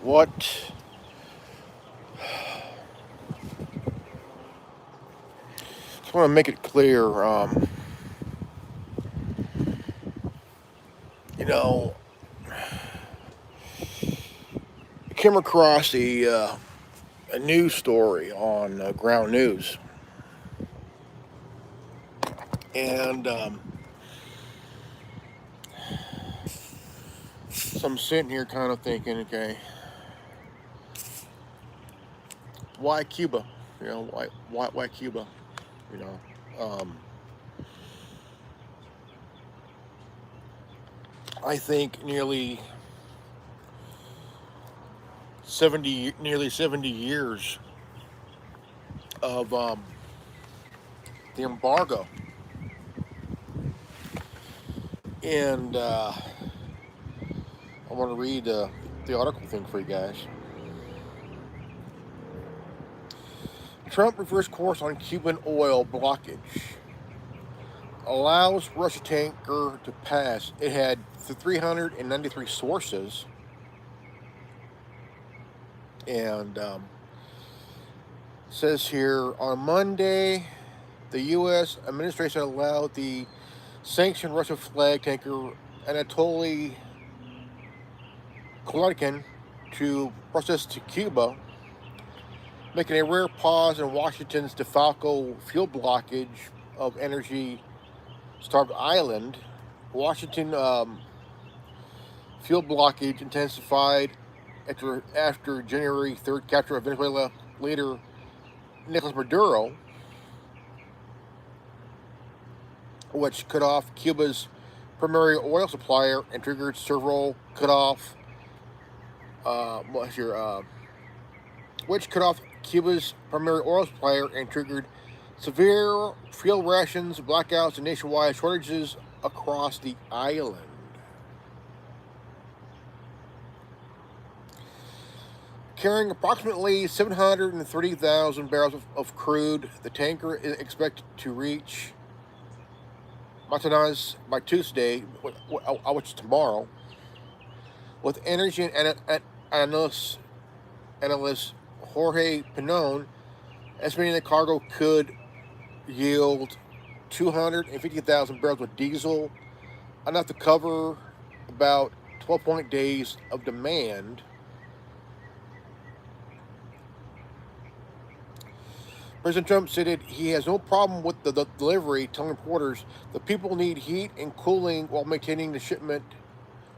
what just want to make it clear. You know, I came across a news story on Ground News, and so I'm sitting here kind of thinking, okay, why Cuba? Why Cuba? You know, I think nearly 70 years of the embargo, and I want to read the article thing for you guys. Trump reversed course on Cuban oil blockage. Allows Russia tanker to pass. It had 393 sources, and says here on Monday, the U.S. administration allowed the sanctioned Russian flag tanker Anatoly Kolodkin to process to Cuba, making a rare pause in Washington's de facto fuel blockage of energy starved island. Washington fuel blockage intensified after January 3rd capture of Venezuela leader Nicolas Maduro, which cut off Cuba's primary oil supplier and triggered several which cut off Cuba's primary oil supplier and triggered severe fuel rations, blackouts, and nationwide shortages across the island. Carrying approximately 730,000 barrels of crude, the tanker is expected to reach Matanas by Tuesday, which is tomorrow, with energy analyst Jorge Pinon estimating the cargo could yield 250,000 barrels of diesel, enough to cover about 12 days of demand. President Trump stated he has no problem with the delivery, telling reporters the people need heat and cooling while maintaining the shipment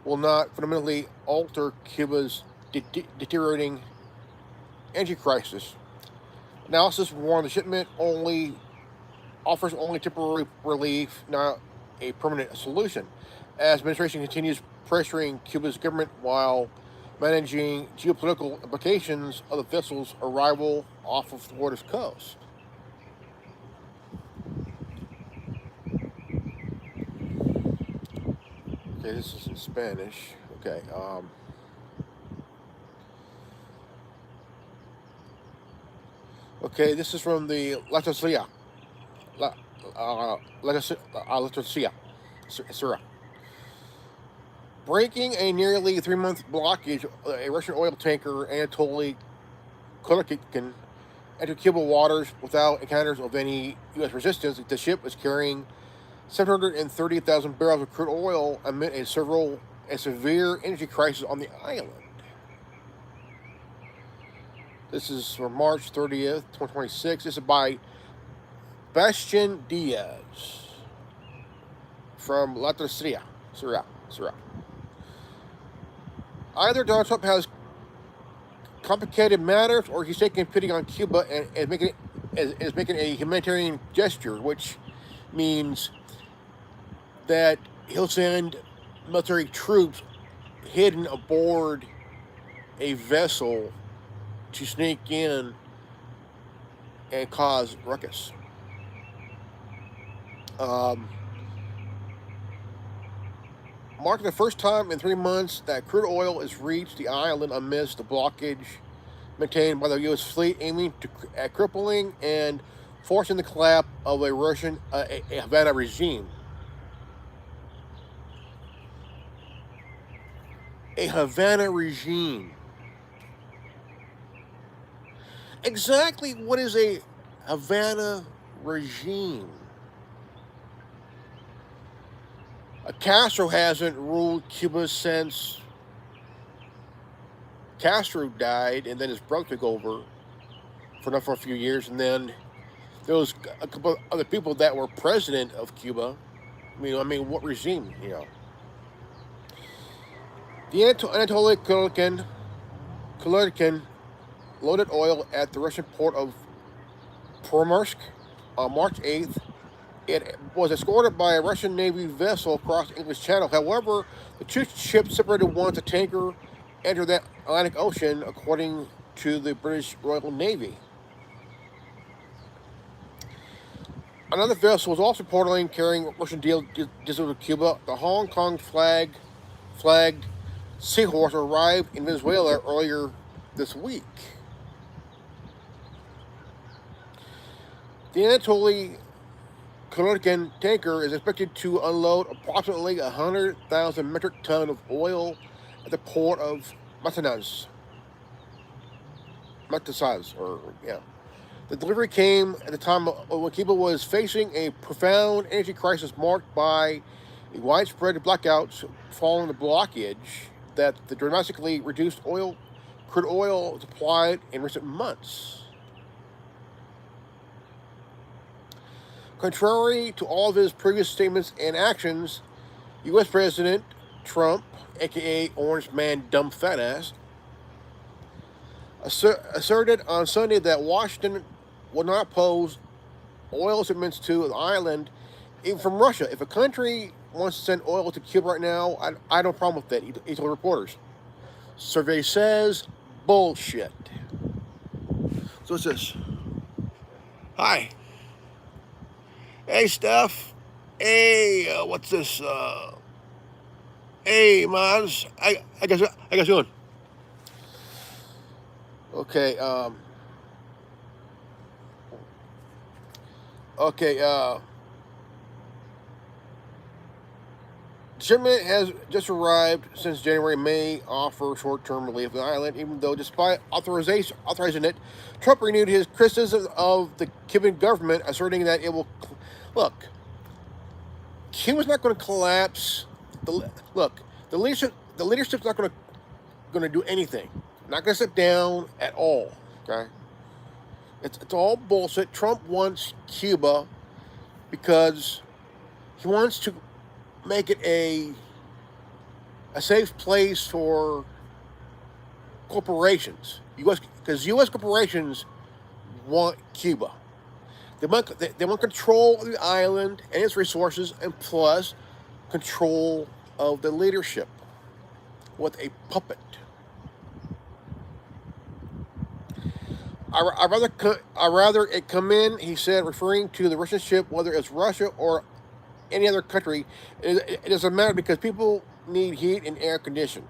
will not fundamentally alter Cuba's deteriorating energy crisis. Analysis warned the shipment only offers only temporary relief, not a permanent solution, as administration continues pressuring Cuba's government while managing geopolitical implications of the vessel's arrival off of Florida's coast. Okay, this is in Spanish. Okay. Okay, this is from the La Tosia. La Tosia. Sura. Breaking a nearly 3-month blockage, a Russian oil tanker, Anatoly Kolodkin, entered Cuban waters without encounters of any U.S. resistance. The ship was carrying 730,000 barrels of crude oil amid a severe energy crisis on the island. This is from March 30th, 2026. This is by Bastian Diaz from La Tercera. Sura. Either Donald Trump has complicated matters, or he's taking pity on Cuba and is making a humanitarian gesture, which means that he'll send military troops hidden aboard a vessel to sneak in and cause ruckus. Marking the first time in 3 months that crude oil has reached the island amidst the blockage maintained by the U.S. fleet, aiming at crippling and forcing the collapse of a Russian a Havana regime. A Havana regime. exactly what is a Havana regime? Castro hasn't ruled Cuba since Castro died, and then his brother took over for a few years, and then there was a couple of other people that were president of Cuba. What regime? The Anatoly Kulerkin loaded oil at the Russian port of Promorsk on March 8th. It was escorted by a Russian Navy vessel across the English Channel. However, the two ships separated once the tanker entered the Atlantic Ocean, according to the British Royal Navy. Another vessel was also reportedly carrying Russian diesel to Cuba. The Hong Kong flagged Seahorse arrived in Venezuela earlier this week. The Anatoly Kulerkin tanker is expected to unload approximately 100,000 metric tons of oil at the port of Matanzas. The delivery came at the time when Cuba was facing a profound energy crisis marked by widespread blackouts following the blockage that the dramatically reduced crude oil supply in recent months. Contrary to all of his previous statements and actions, U.S. President Trump, aka Orange Man Dumb Fat Ass, asserted on Sunday that Washington will not oppose oil shipments to the island, even from Russia. If a country wants to send oil to Cuba right now, I don't have a problem with that, he told reporters. Survey says bullshit. So what's this? Hi. Hey, Steph. Hey, what's this? Hey, Maz. I guess you doing. Okay. Shipment has just arrived since January. May offer short-term relief of the island, even though despite authorizing it, Trump renewed his criticism of the Cuban government, asserting that it will look. Cuba's not going to collapse. The leadership's not going to do anything. Not going to sit down at all. Okay, it's all bullshit. Trump wants Cuba because he wants to make it a safe place for corporations. Because U.S. corporations want Cuba. They want control of the island and its resources, and plus control of the leadership with a puppet. I rather it come in, he said, referring to the Russian ship, whether it's Russia or any other country. It doesn't matter because people need heat and air conditioning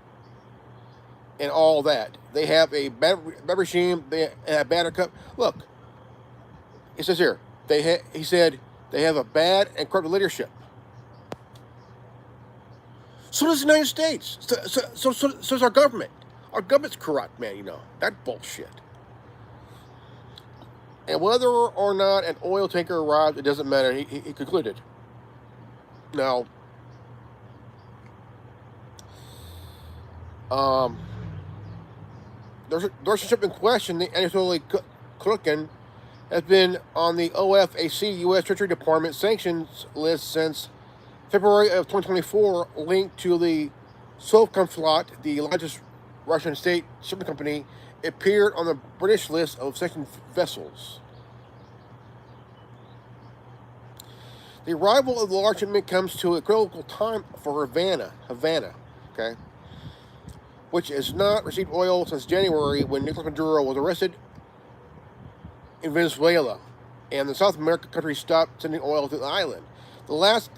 and all that. They have a bad regime. They have bad cup. Look, it says here. He said they have a bad and corrupt leadership. So does the United States. So does our government. Our government's corrupt, man. That bullshit. And whether or not an oil tanker arrived, it doesn't matter. He concluded. Now, the Russian ship in question, the Anatoly Kulerkin, has been on the OFAC U.S. Treasury Department sanctions list since February of 2024, linked to the Sovcomflot, the largest Russian state shipping company. It appeared on the British list of sanctioned vessels. The arrival of the large shipment comes to a critical time for Havana, okay, which has not received oil since January, when Nicolas Maduro was arrested in Venezuela, and the South American country stopped sending oil to the island. The last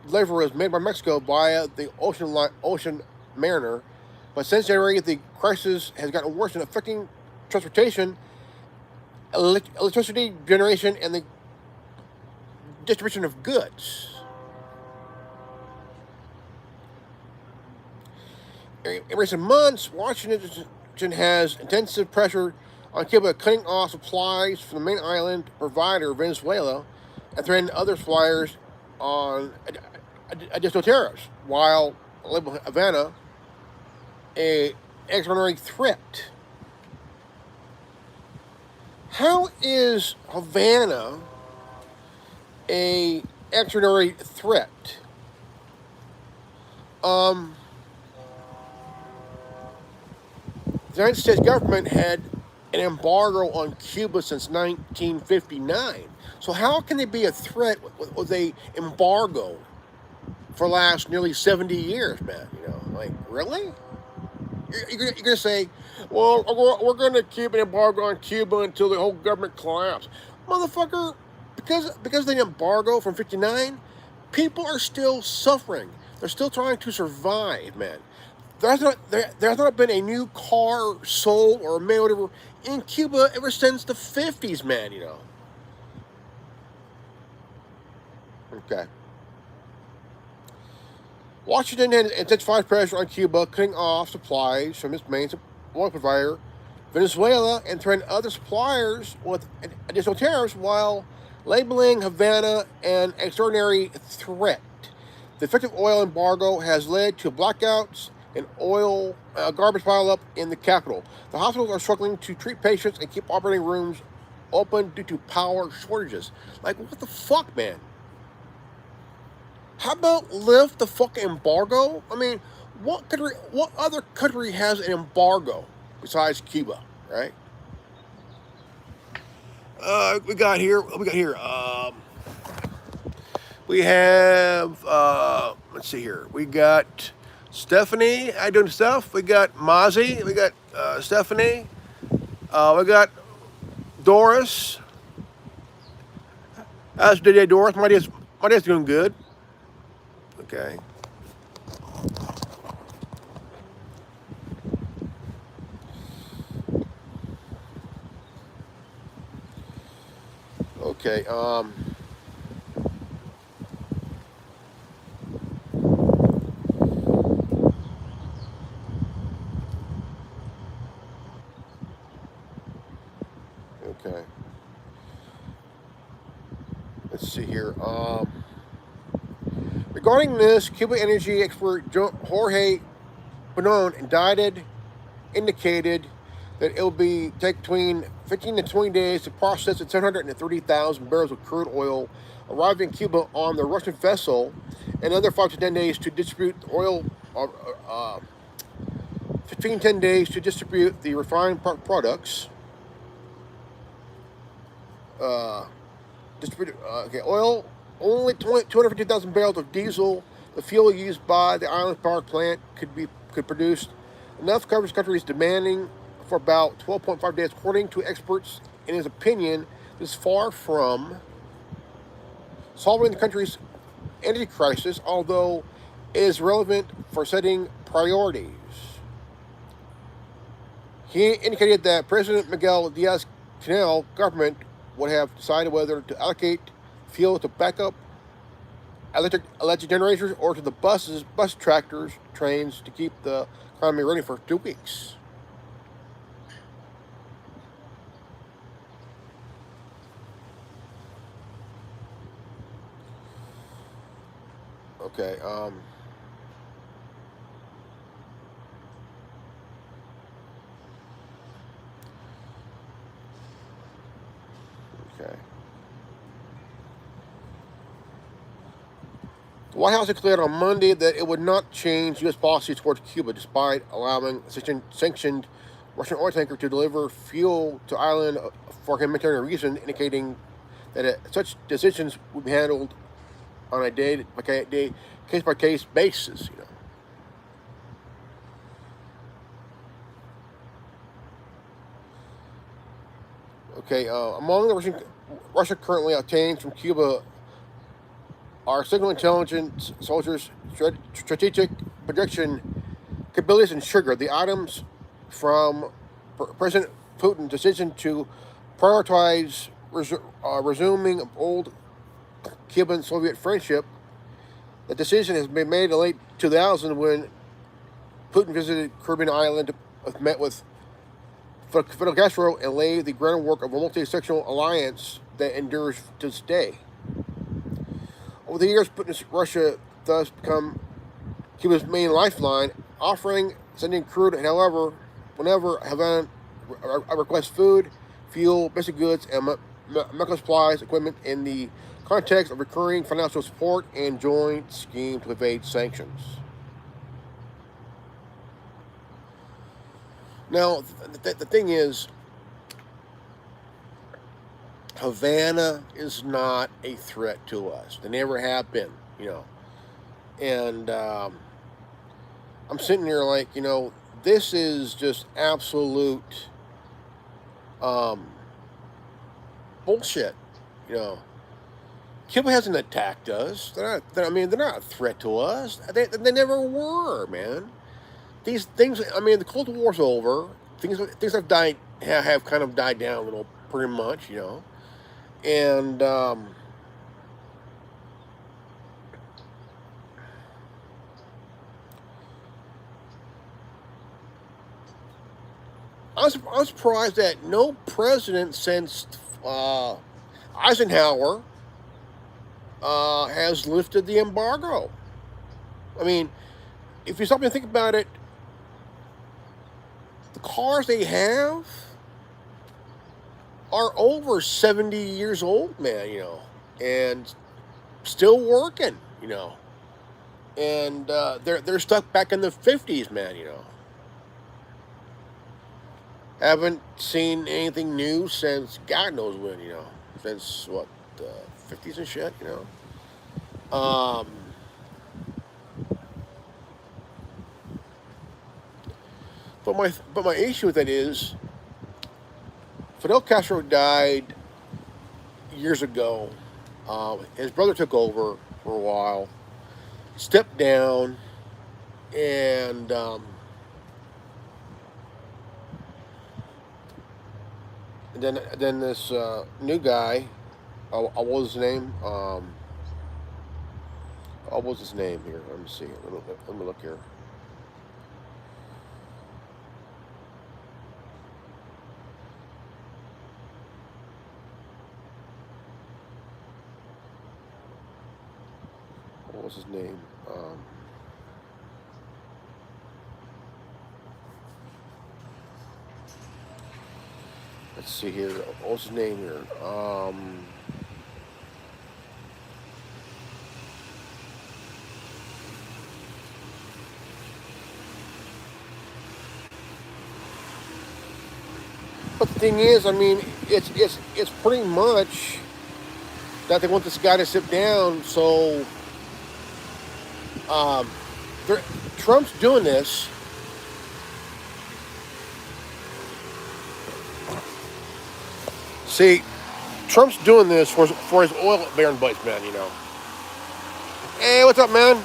delivery was made by Mexico via the Ocean Mariner, but since January, the crisis has gotten worse and affecting transportation, electricity generation, and the distribution of goods. In recent months, Washington has intensive pressure on Cuba, cutting off supplies from the main island provider, Venezuela, and threatening other suppliers on additional tariffs, while labeled Havana a extraordinary threat. How is Havana a extraordinary threat? The United States government had an embargo on Cuba since 1959. So how can they be a threat with a embargo for the last nearly 70 years, man? You know, like, really? You're going to say, well, we're going to keep an embargo on Cuba until the whole government collapses. Motherfucker, because of the embargo from 59, people are still suffering. They're still trying to survive, man. There has not been a new car sold or made whatever in Cuba ever since the 50s, man, you know. Okay. Washington has intensified pressure on Cuba, cutting off supplies from its main oil provider, Venezuela, and threatened other suppliers with additional tariffs while labeling Havana an extraordinary threat. The effective oil embargo has led to blackouts and oil garbage pile up in the capital. The hospitals are struggling to treat patients and keep operating rooms open due to power shortages. Like, what the fuck, man? How about lift the fucking embargo? I mean, what other country has an embargo besides Cuba, right? We got here. We have. Let's see here. We got Stephanie. I doing stuff. We got Mozzie. We got Stephanie. We got Doris. How's the day, Doris? My day's doing good. Okay. Okay. Okay. Let's see here. Regarding this, Cuban energy expert Jorge Bonon indicated that it will take between 15 to 20 days to process the 730,000 barrels of crude oil arriving in Cuba on the Russian vessel, and another 5 to 10 days to distribute the oil. 15 10 days to distribute the refined products. Oil. Only 250,000 barrels of diesel, the fuel used by the island power plant, could produce enough coverage countries demanding for about 12.5 days, according to experts. In his opinion, this is far from solving the country's energy crisis, although it is relevant for setting priorities. He indicated that President Miguel Diaz-Canel government would have decided whether to allocate fuel to backup electric generators or to the bus tractors, trains to keep the economy running for 2 weeks. Okay. Okay. The White House declared on Monday that it would not change U.S. policy towards Cuba despite allowing sanctioned Russian oil tanker to deliver fuel to island for humanitarian reasons, indicating that such decisions would be handled on a case-by-case basis. You know. Okay, among the Russia currently obtains from Cuba are signal intelligence, soldiers, strategic projection capabilities, and sugar. The items from President Putin's decision to prioritize resuming old Cuban-Soviet friendship. The decision has been made in late 2000 when Putin visited Caribbean island, met with Fidel Castro and laid the groundwork of a multi-sectional alliance that endures to this day. Over the years, Putin and Russia thus become Cuba's main lifeline, offering, sending crude, and however, whenever Havana requests food, fuel, basic goods, and medical supplies, equipment in the context of recurring financial support and joint scheme to evade sanctions. Now, the thing is, Havana is not a threat to us. They never have been, And I'm sitting here like, this is just absolute bullshit. Cuba hasn't attacked us. They're not a threat to us. They never were, man. These things. The Cold War's over. Things have kind of died down a little, pretty much, and I'm surprised that no president since Eisenhower has lifted the embargo. If you stop and think about it, the cars they have are over 70 years old, man, and still working, and they're stuck back in the 50s, man, Haven't seen anything new since God knows when, since what, the 50s and shit, But my issue with that is Fidel Castro died years ago. His brother took over for a while, stepped down, and then this new guy, what was his name? What was his name here? Let me see. Let me look here. What was his name? Let's see here. What's his name here? But the thing is, it's pretty much that they want this guy to sit down. So Trump's doing this. See, Trump's doing this for his oil baron buddies, man. Hey, what's up, man?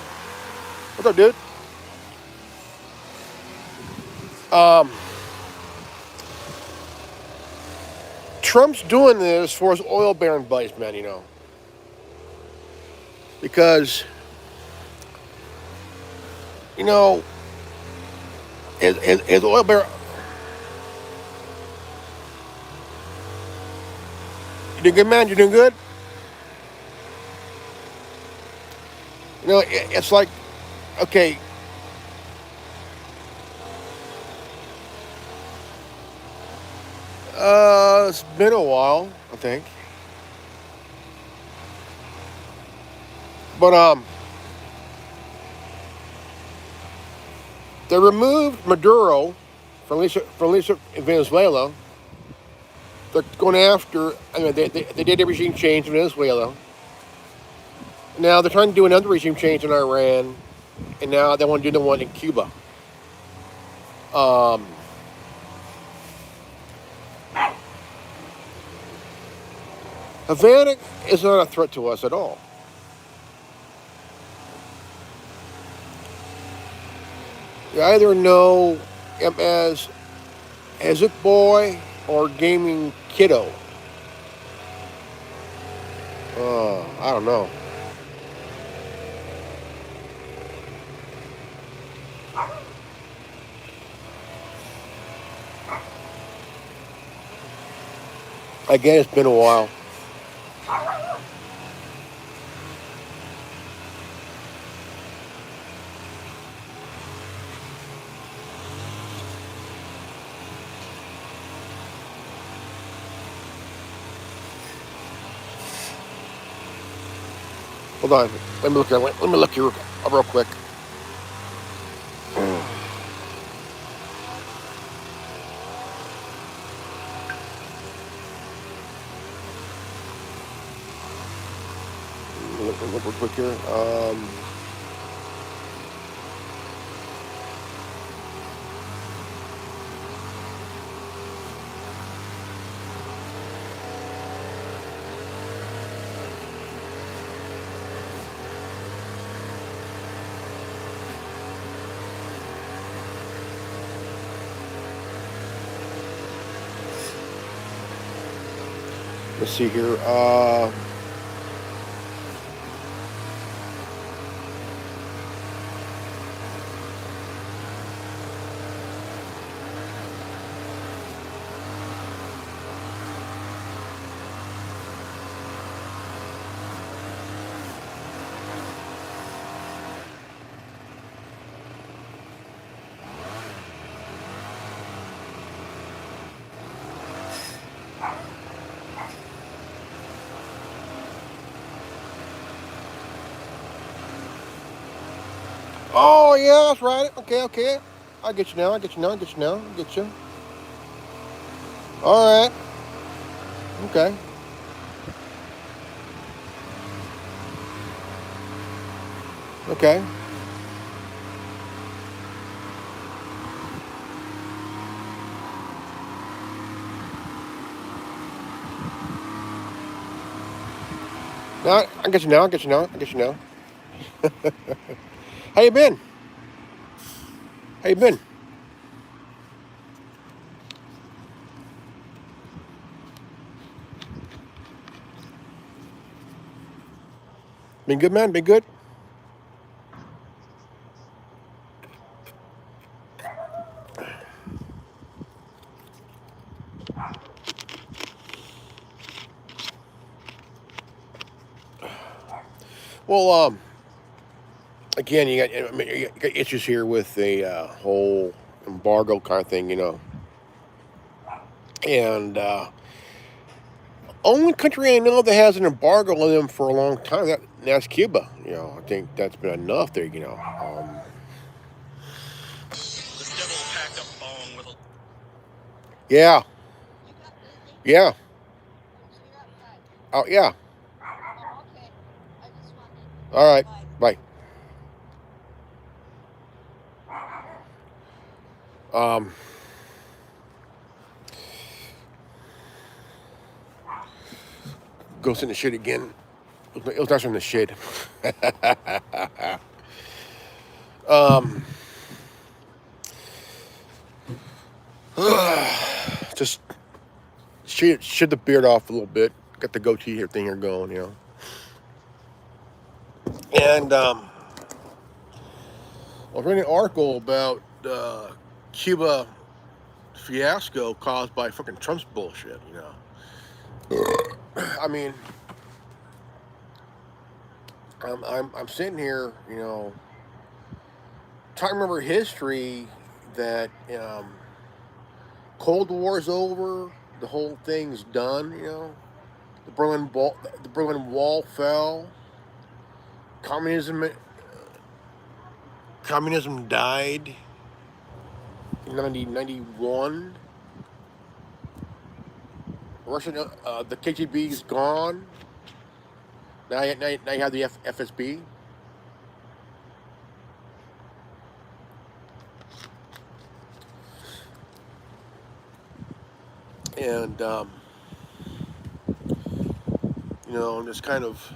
What's up, dude? Trump's doing this for his oil baron buddies, man. Because his oil baron. You doing good, man? You doing good? It's like, okay, it's been a while, I think. But they removed Maduro from Venezuela. They're going after. They did a regime change in Venezuela. Now they're trying to do another regime change in Iran, and now they want to do the one in Cuba. Havana is not a threat to us at all. You either know him as Hezuk Boy or Gaming Kiddo. I don't know. Again, it's been a while. Hold on. Let me look here real quick. Look real quick here. Let's see here. Oh yeah, that's right. Okay, okay. I get you now. I get you now. I get you now. I get you. All right. Okay. Okay. Now I get you now. I get you now. I get you now. How you been? How you been? Been good, man. Been good. Well, again, you got issues here with the whole embargo kind of thing, and only country I know that has an embargo on them for a long time that's Cuba. I think that's been enough there. Yeah, yeah, oh yeah. All right, bye. Um, go sit in the shit again. It was nice in the shade. um, just shed the beard off a little bit. Got the goatee here thing here going. And I was reading an article about Cuba fiasco caused by fucking Trump's bullshit. I mean, I'm sitting here, trying to remember history that Cold War's over, the whole thing's done. The Berlin Wall fell, communism died in 1991. The KGB is gone. Now you have the FSB. And just kind of.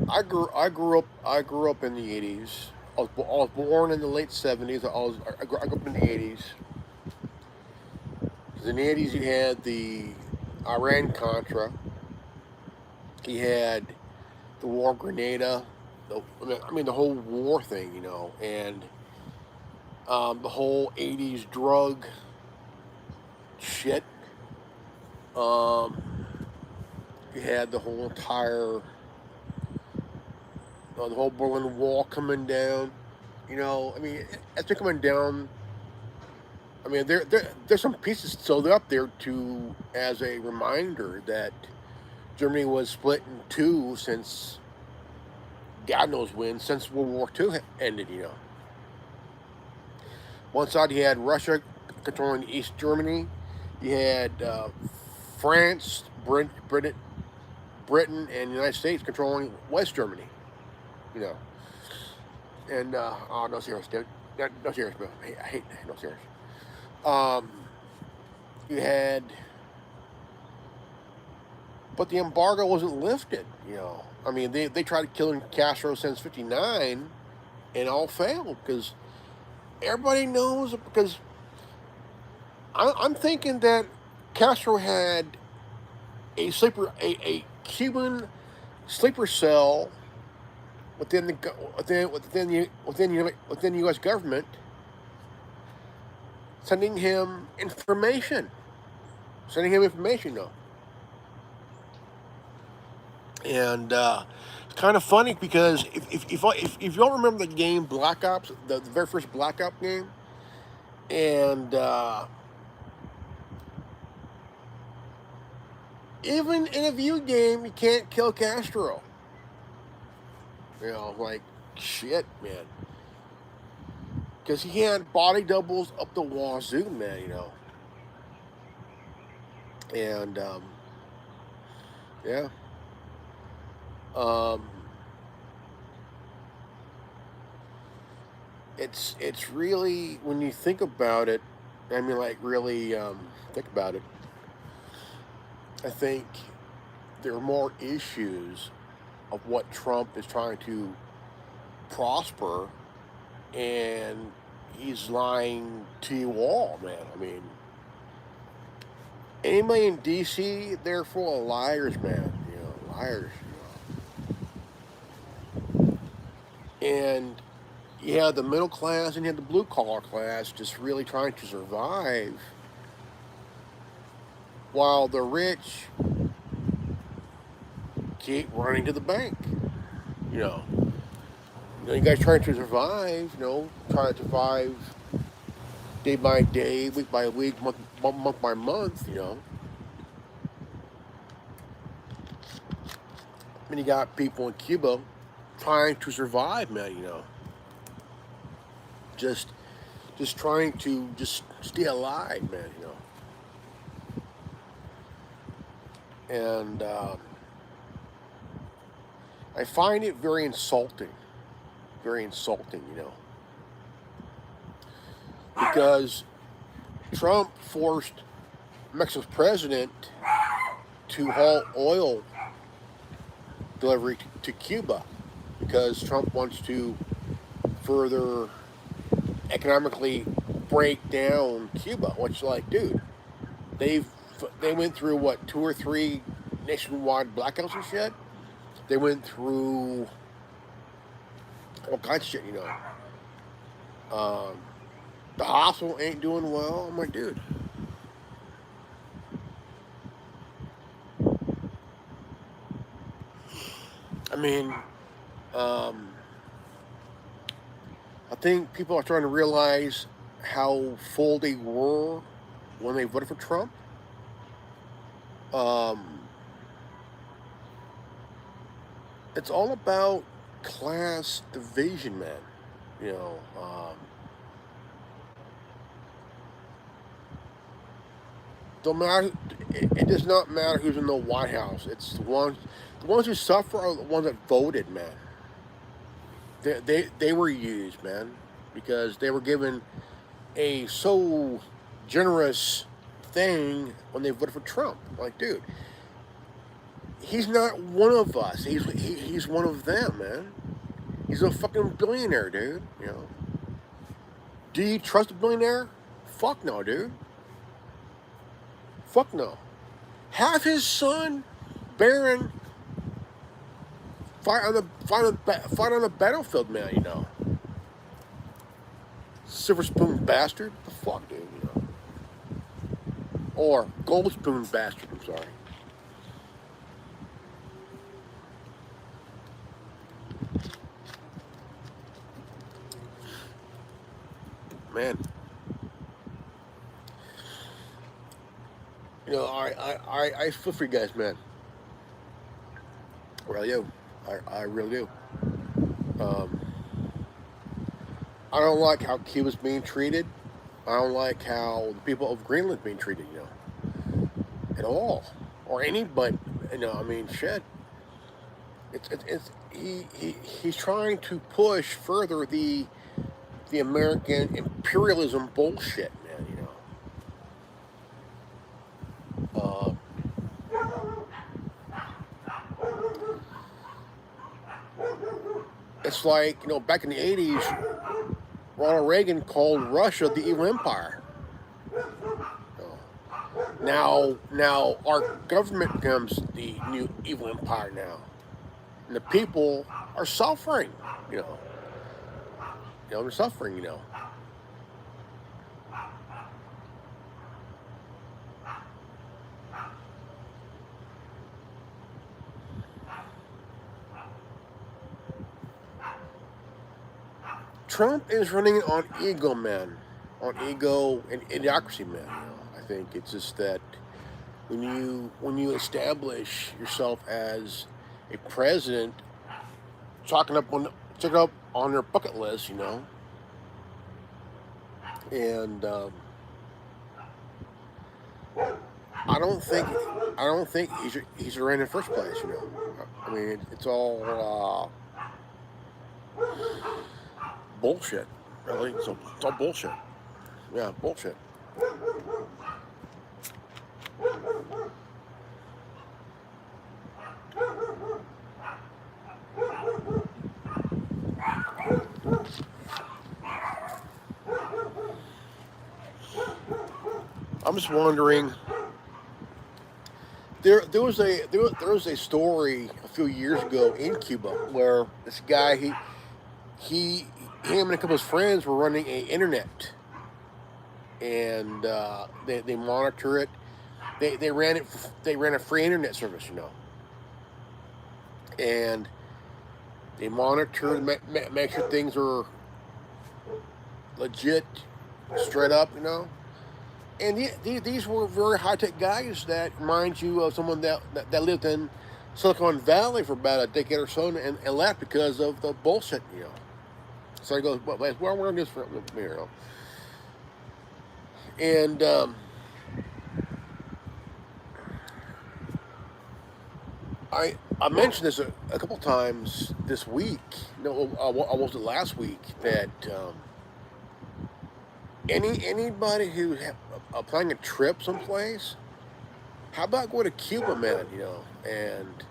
I grew up in the '80s. I was born in the late '70s. I grew up in the '80s. 'Cause in the '80s, you had the Iran Contra. He had the War of Grenada. The whole war thing. And the whole '80s drug shit. Um, you had the whole entire, the whole Berlin Wall coming down. I mean, as they're coming down, I mean, there's some pieces still up there to as a reminder that Germany was split in two since God knows when, since World War II ended. One side you had Russia controlling East Germany, you had France, Britain, and the United States controlling West Germany. You know, and oh no serious, dude, no serious, bro. I hate no serious. Um, you had, but the embargo wasn't lifted. I mean they tried killing Castro since '59, and all failed because everybody knows because I'm thinking that Castro had a Cuban sleeper cell within the U.S. government, sending him information, though, and it's kind of funny because if y'all remember the game Black Ops, the very first Black Ops game, and even in a view game, you can't kill Castro. Like, shit, man. Because he had body doubles up the wazoo, man, And, yeah. Um, it's really, when you think about it, I mean, like, really think about it, I think there are more issues of what Trump is trying to prosper, and he's lying to you all, man. I mean, anybody in D.C., they're full of liars, man. Liars. And you have the middle class and you have the blue collar class just really trying to survive, while the rich keep running to the bank. You guys trying to survive, trying to survive day by day, week by week, month by month, And you got people in Cuba trying to survive, man, Just trying to just stay alive, man, And I find it very insulting, because Trump forced Mexico's president to halt oil delivery to Cuba because Trump wants to further economically break down Cuba. Which, like, dude, they went through what, 2 or 3 nationwide blackouts and shit. They went through all kinds of shit, The hospital ain't doing well. I'm like, dude. I mean, I think people are starting to realize how full they were when they voted for Trump. It's all about class division, man. You know, don't matter. It does not matter who's in the White House. It's the ones who suffer are the ones that voted, man. They were used, man, because they were given a so generous thing when they voted for Trump. Like, dude, he's not one of us. He's one of them, man. He's a fucking billionaire, dude. Do you trust a billionaire? Fuck no, dude. Fuck no. Have his son, Barron, fight on the battlefield, man. Silver spoon bastard. What the fuck, dude. or gold spoon bastard. I'm sorry. Man, I feel for you guys, man. I really do. I really do. Um, I don't like how Cuba's being treated. I don't like how the people of Greenland's being treated, at all. Or anybody, I mean, shit. He's trying to push further the American imperialism bullshit, man, Uh, it's like, back in the 80s, Ronald Reagan called Russia the evil empire. Now our government becomes the new evil empire now, and the people are suffering. You know, they're suffering. Trump is running on ego, man, on ego and idiocracy, man. I think it's just that when you establish yourself as a president, chalking up on their bucket list, and I don't think he's around in the first place. I mean, it's all bullshit. Really, it's all bullshit. Yeah, bullshit. I'm just wondering. There was a story a few years ago in Cuba where this guy he him and a couple of his friends were running a internet, and they monitor it. They ran a free internet service, and they monitor and make sure things are legit, straight up, And these were very high tech guys that remind you of someone that lived in Silicon Valley for about a decade or so and left because of the bullshit, So he goes, well, we're going to do this for And I mentioned this a couple times this week. I was it last week that anybody who's planning a trip someplace, how about go to Cuba, man? And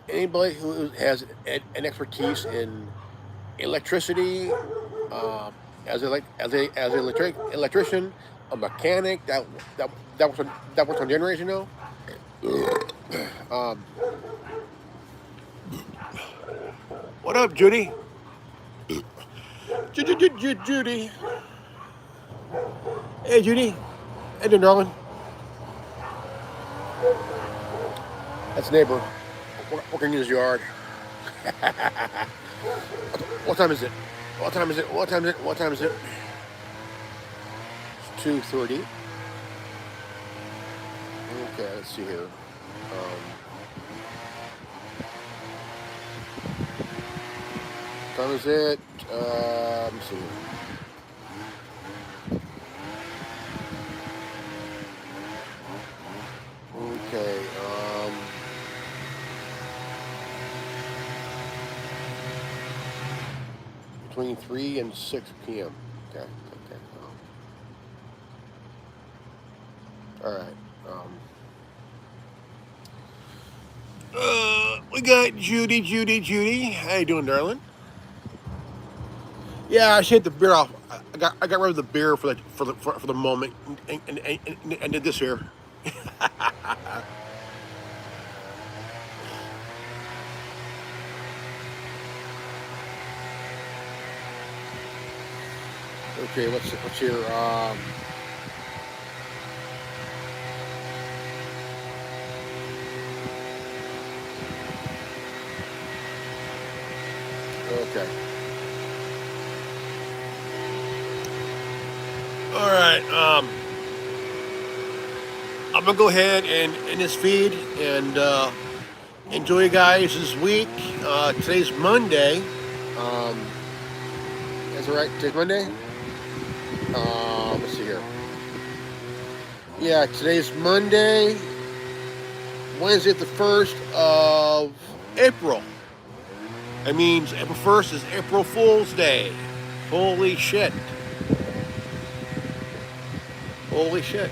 anybody who has an expertise in electricity, as an electrician, a mechanic that works on generators, Um, what up, Judy? Judy. Hey, Judy. Hey, doing, darling? That's neighbor working in his yard. What time is it? What time is it? What time is it? What time is it? 2:30. Okay, let's see here. What time is it? Let me see here. Okay. Between 3 and 6 p.m. Okay. Okay. All right. We got Judy. How you doing, darling? Yeah, I shut the beer off. I got rid of the beer for the moment and did this here. Okay, what's your Okay. All right. I'm gonna go ahead and end this feed and enjoy you guys this week. Today's Monday. That's all right. Today's Monday. Let's see here. Yeah, today's Monday. Wednesday, the 1st of April. That means April 1st is April Fool's Day. Holy shit. Holy shit.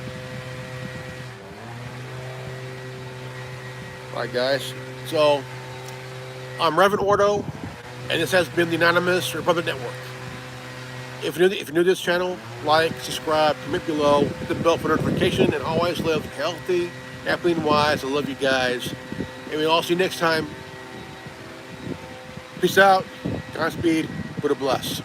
Alright, guys. So, I'm Reverend Ordo, and this has been the Anonymous Republic Network. If you're new to this channel, like, subscribe, comment below, hit the bell for notification, and always live healthy, happy, and wise. I love you guys. And we'll all see you next time. Peace out. Godspeed. Buddha bless.